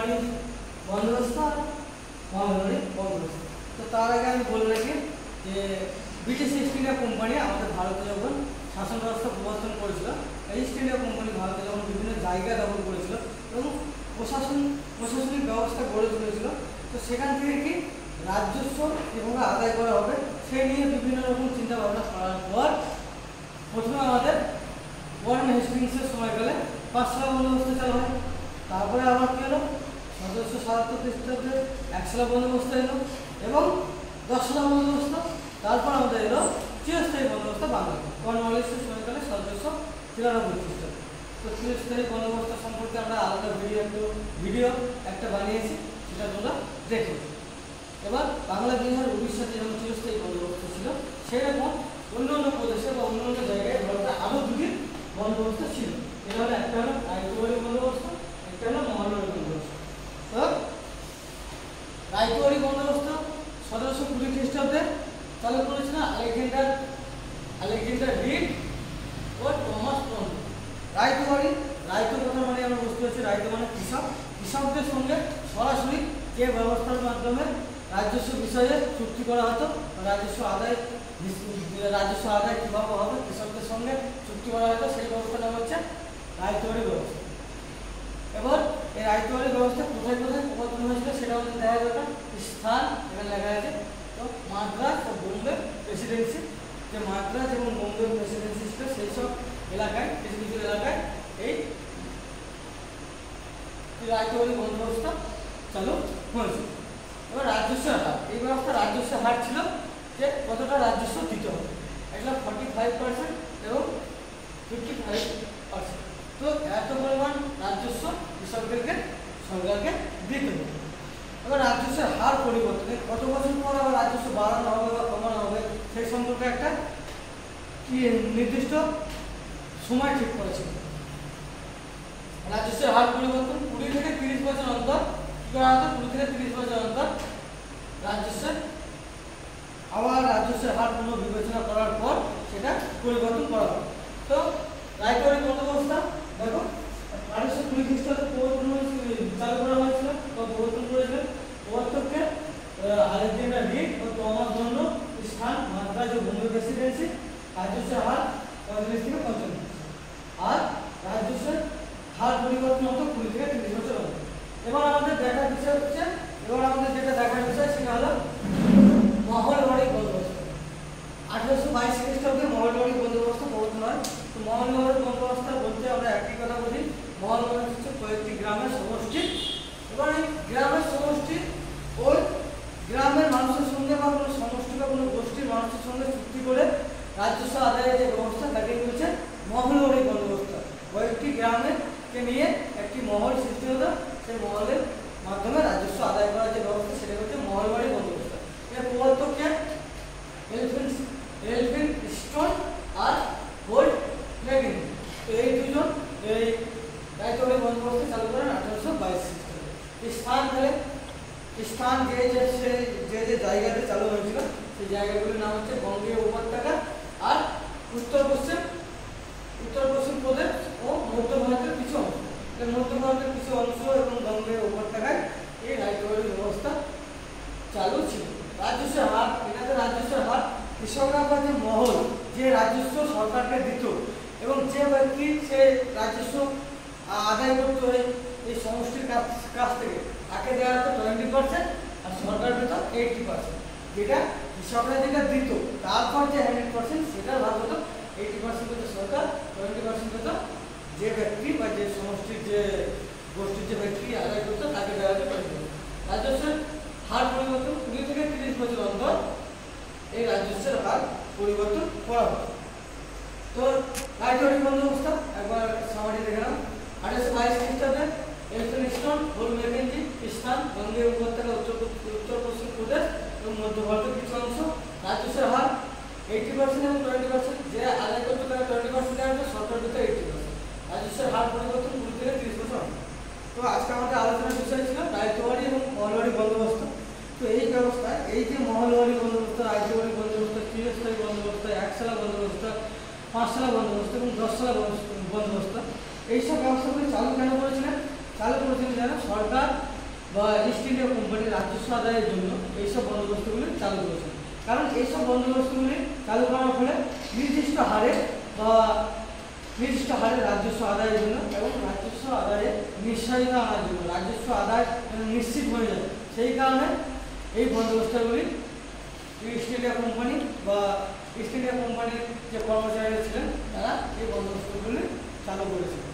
বাড়ি বন্দোবস্ত আর মহলবাড়ি বন্দোবস্ত। তো তার আগে আমি বলে রাখি যে ব্রিটিশ ইস্ট ইন্ডিয়া কোম্পানি আমাদের ভারতে যখন শাসন ব্যবস্থা প্রবর্তন করেছিল, ইস্ট ইন্ডিয়া কোম্পানি ভারতে যখন বিভিন্ন জায়গা দখল করেছিল এবং প্রশাসনিক ব্যবস্থা গড়ে তুলেছিল, তো সেখান থেকে কি রাজস্ব কীভাবে আদায় করা হবে সেই নিয়ে বিভিন্ন রকম চিন্তা ভাবনা করার পর প্রথমে আমাদের ওয়ারেন হেস্টিংসের সময়কালে পাঁচশালা বন্দোবস্ত চালু হয়। তারপরে আবার কী হলো, 1777 খ্রিস্টাব্দে একশালা বন্দোবস্ত এলো এবং 10শালা বন্দোবস্ত। তারপর আমাদের এলো চিরস্থায়ী বন্দোবস্ত বাংলাতে কর্নওয়ালিসের সময়কালে 1793 খ্রিস্টাব্দে। তো চিরস্থায়ী বন্দোবস্ত সম্পর্কে আমরা আলাদা ভিডিও একটা বানিয়েছি, সেটা তোমরা দেখো। এবার বাংলা, বিহার, উড়িষ্যাতে যেমন চিরস্থায়ী বন্দোবস্ত ছিল, সেরকম অন্য অন্য প্রদেশে বা অন্য অন্য জায়গায় ভারতে আরও দুটি বন্দোবস্ত ছিল। এটা হলো একটা হলো রায়তওয়ারি বন্দোবস্ত, একটা হলো মহলবাড়ি বন্দোবস্ত। তো রায়তওয়ারি বন্দোবস্ত 1720 খ্রিস্টাব্দে চালু করেছিল আলেকজান্ডার রিড ও টমাস টন। রায়তওয়ারি, রায়ত কথা মানে আমরা বুঝতে পারছি, রায়ত মানে কৃষক, কৃষকদের সঙ্গে সরাসরি যে ব্যবস্থার মাধ্যমে রাজস্ব বিষয়ে চুক্তি করা হতো, রাজস্ব আদায় কীভাবে হবে কৃষকদের সঙ্গে চুক্তি করা হতো, সেই ব্যবস্থার নাম হচ্ছে রায়তওয়ারি ব্যবস্থা। এবার এই রায়তওয়ারি ব্যবস্থা কোথায় কোথায় প্রবর্তন হয়েছিল সেটা আমাদের দেখা দরকার। স্থান এখানে লেখা আছে, তো মাদ্রাজ ও বোম্বে প্রেসিডেন্সি, যে মাদ্রাজ এবং বোম্বে প্রেসিডেন্সি ছিল সেই সব এলাকায়, কিছু কিছু এলাকায় এই রায়তওয়ারি বন্দোবস্ত চালু হয়েছিল। এবার রাজস্বের হার, এই ব্যবস্থা রাজস্বের হার ছিল যে কতটা রাজস্ব দিতে হবে, এটা 45% এবং 55%। তো এত পরিমাণ রাজস্ব কৃষকদেরকে সরকারকে দিতে হবে। এবার রাজস্বের হার পরিবর্তনে কত বছর পর আবার রাজস্ব বাড়ানো হবে বা কমানো হবে সেই সম্পর্কে একটা কি নির্দিষ্ট সময় ঠিক করেছিল। রাজস্বের হার পরিবর্তন 20 থেকে 30 বছর অন্তর কি করা হতো, 20 থেকে 30 বছর অন্তর রাজস্বের হার পুনর্বিবেচনা করার পর সেটা পরিবর্তন করা হবে। তো রায়তওয়ারি বন্দোবস্ত দেখো 1820 খ্রিস্টাব্দে চালু করা হয়েছিল বা প্রবর্তন করেছিলেন প্রবর্তককে আলেকজান্ডার রিড ও টমাস টন। স্থান মাদ্রাজ ও বোম্বে প্রেসিডেন্সি। রাজস্বের হার 45 থেকে 55, আর রাজস্বের হার পরিবর্তন হতো 20 থেকে 30 বছর অন্তর। এবার আমাদের দেখার বিষয় হচ্ছে, সেটা হলো মহলবাড়ি বন্দোবস্ত। 1822 খ্রিস্টাব্দে মহলবাড়ি বন্দোবস্ত প্রবর্তন হয়। তো মহলবাড়ি বন্দোবস্ত বলতে আমরা একটি কথা বলি, মহলবাড়ি হচ্ছে কয়েকটি গ্রামের সমষ্টি। এবার এই গ্রামের সমষ্টি ওই গ্রামের মানুষের সঙ্গে বা কোনো সমষ্টি বা কোনো গোষ্ঠীর মানুষের সঙ্গে চুক্তি করে রাজস্ব আদায়ের যে ব্যবস্থা তাকে বলছে মহলবাড়ি বন্দোবস্ত। কয়েকটি গ্রামকে নিয়ে একটি মহল সৃষ্টি হতো, সেই মহলের মাধ্যমে রাজস্ব আদায় করার যে ব্যবস্থা সেটা হচ্ছে মহলবাড়ি বন্দোবস্ত। এর প্রবর্তককে এলফিনস্টোন আর হোল্ট লেগিন। তো এই দুজন এই রায়তওয়ারি বন্দোবস্ত চালু করেন 1822 খ্রিস্টাব্দে। স্থান যে জায়গাতে চালু হয়েছিল সেই জায়গাগুলির নাম হচ্ছে বঙ্গীয় উপত্যকা আর উত্তর পশ্চিম প্রদেশ ও মধ্য ভারতের কিছু অংশ। মধ্য ভারতের কিছু অংশ এবং বঙ্গীয় উপত্যকায় এই রায়তওয়ারি ব্যবস্থা চালু ছিল। রাজস্বের হার, এটাতে রাজস্বের হার কৃষকরা বা যে মহল যে রাজস্ব সরকারকে দিত এবং যে ব্যক্তি সে রাজস্ব আদায় করতো এই সমষ্টির কাছ থেকে তাকে দেওয়া হতো 20% আর সরকার দিত 80%। যেটা কৃষকরা যেটা দিত তারপর যে 100% সেটার ভাগ হতো 80% হতো সরকার, 20% হতো যে ব্যক্তি বা যে সমষ্টির যে গোষ্ঠীর যে ব্যক্তি আদায় করতো তাকে দেওয়া হতো 20%। রাজস্বের হার পরিবর্তন 20 থেকে 30 বছর অন্তর এই রাজস্বের হার পরিবর্তন করা হয়। তো রায়তওয়ারি বন্দোবস্ত একবার সামারি দেখে নাও। 1822 খ্রিস্টাব্দে এলফিনস্টোন, হোল্ট ম্যাকেঞ্জি। স্থান বঙ্গীয় উপত্যকা, উত্তর পশ্চিম প্রদেশ এবং মধ্য ভারতের কিছু অংশ। রাজস্বের হার 80% এবং 20%। যে আদায় করতে তারা 20% দেওয়া হতো, সরকার দিত 80%। রাজস্বের হার পরিবর্তন 20 থেকে 30 বছর। তো আজকে আমাদের আলোচনার বিষয় ছিল রায়তওয়ারি এবং মহলবাড়ি বন্দোবস্ত। তো এই ব্যবস্থায় এই যে মহলবাড়ি বন্দোবস্ত, রায়তওয়ারি বন্দোবস্ত, চিরস্থায়ী বন্দোবস্ত, একশালা বন্দোবস্ত, পাঁচশালা বন্দোবস্ত এবং 10শালা বন্দোবস্ত, এইসব ব্যবস্থাগুলি চালু কেন করেছিলেন? চালু করেছিলেন যেন সরকার বা ইস্ট ইন্ডিয়া কোম্পানির রাজস্ব আদায়ের জন্য এইসব বন্দোবস্তগুলি চালু করেছেন। কারণ এইসব বন্দোবস্তগুলি চালু করার ফলে নির্দিষ্ট হারে রাজস্ব আদায়ের জন্য এবং রাজস্ব আদায়ে নিশ্চয়তা আনার জন্য রাজস্ব আদায় নিশ্চিত হয়ে যায়। সেই কারণে এই বন্দোবস্তগুলি ইস্ট ইন্ডিয়া কোম্পানি বা ইস্ট ইন্ডিয়া কোম্পানির যে কর্মচারীরা ছিলেন তারা এই বন্দোবস্তগুলি চালু করেছিলেন।